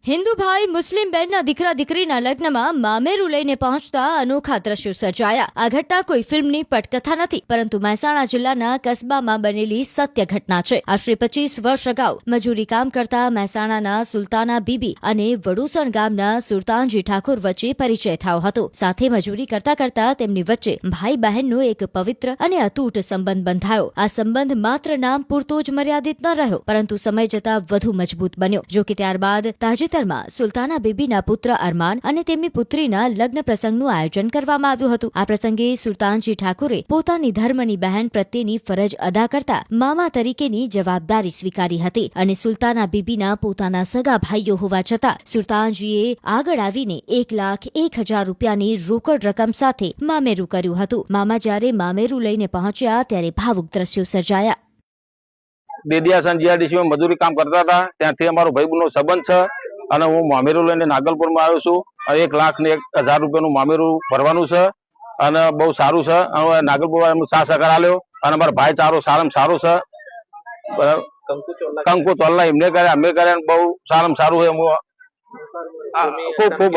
હિન્દુ ભાઈ મુસ્લિમ બહેનના દીકરા દીકરીના લગ્નમાં મામેરું લઈને પહોંચતા અનોખા દ્રશ્યો સર્જાયા। આ ઘટના કોઈ ફિલ્મની પટકથા નથી, પરંતુ મહેસાણા જિલ્લાના કસ્બામાં બનેલી સત્ય ઘટના છે। આશરે 25 વર્ષ અગાઉ મજૂરી કામ કરતા મહેસાણાના સુલતાના બીબી અને વડુસણ ગામના સુરતાનજી ઠાકોર વચ્ચે પરિચય થયો હતો। સાથે મજૂરી કરતા કરતા તેમની વચ્ચે ભાઈ બહેનનો એક પવિત્ર અને અતૂટ સંબંધ બંધાયો। આ સંબંધ માત્ર નામ પૂરતો જ મર્યાદિત ન રહ્યો, પરંતુ સમય જતા વધુ મજબૂત બન્યો। જો કે ત્યારબાદ તાજેતરમાં સુલતાના બીબીના પુત્ર અરમાન અને તેમની પુત્રીના લગ્ન પ્રસંગનું આયોજન કરવામાં આવ્યું હતું। આ પ્રસંગે સુલતાનજી ઠાકોરે પોતાની ધર્મની બહેન પ્રત્યેની ફરજ અદા કરતા મામા તરીકેની જવાબદારી સ્વીકારી હતી અને સુલતાના બીબીના પોતાના સગા ભાઈઓ હોવા છતાં સુલતાનજીએ આગળ આવીને 1,01,000 રૂપિયાની રોકડ રકમ સાથે મામેરું કર્યું હતું। મામા જ્યારે મામેરું લઈને પહોંચ્યા ત્યારે ભાવુક દ્રશ્યો સર્જાયા। દેડિયાસન જીઆરડીસી માં મજૂરી કામ કરતા હતા, ત્યાંથી અમારો ભાઈબંધનો સંબંધ છે અને હું મામેરું લઈને નાગલપુરમાં આવ્યો છું। 1,01,000 રૂપિયાનું મામેરું ભરવાનું છે અને બહુ સારું છે। હવે નાગલપુર સાથ સહકાર આલ્યો અને અમારો ભાઈચારો સારામાં સારો છે। કંકુ ચોલ્લા એમને કર્યા, અમે કર્યા, બહુ સારામાં સારું છે। ખૂબ ખૂબ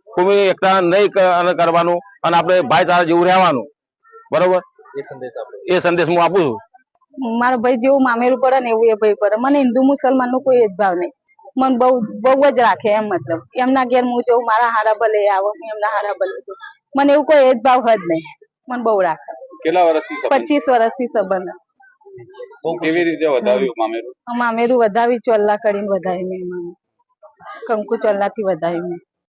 કુમી એકતા નહીં કરવાનું અને આપણે ભાઈચારા જેવું રહેવાનું, બરોબર? એ સંદેશ હું આપું છું। મારા ભાઈ જેવું મામેરું પડે ને એવું એ ભાઈ પડે। મને હિન્દુ મુસલમાન નો કોઈ ભેદભાવ નહીં, મને બહુ જ રાખે એમ। મતલબ એમના ઘેર હું જઉં, મારા હારા ભલે આવો, એમના હારા ભલે જઉં, મને એવું કોઈ ભેદભાવ જ નહીં, મને બહુ રાખે। કેટલા વર્ષથી 25 વર્ષથી સંબંધ। કેવી રીતે વધાવ્યું મામેરું? મામેરું વધાવી ચોલ્લા કરીને વધાવી મેં, કંકુ ચોલ્લા થી વધાવી મેં।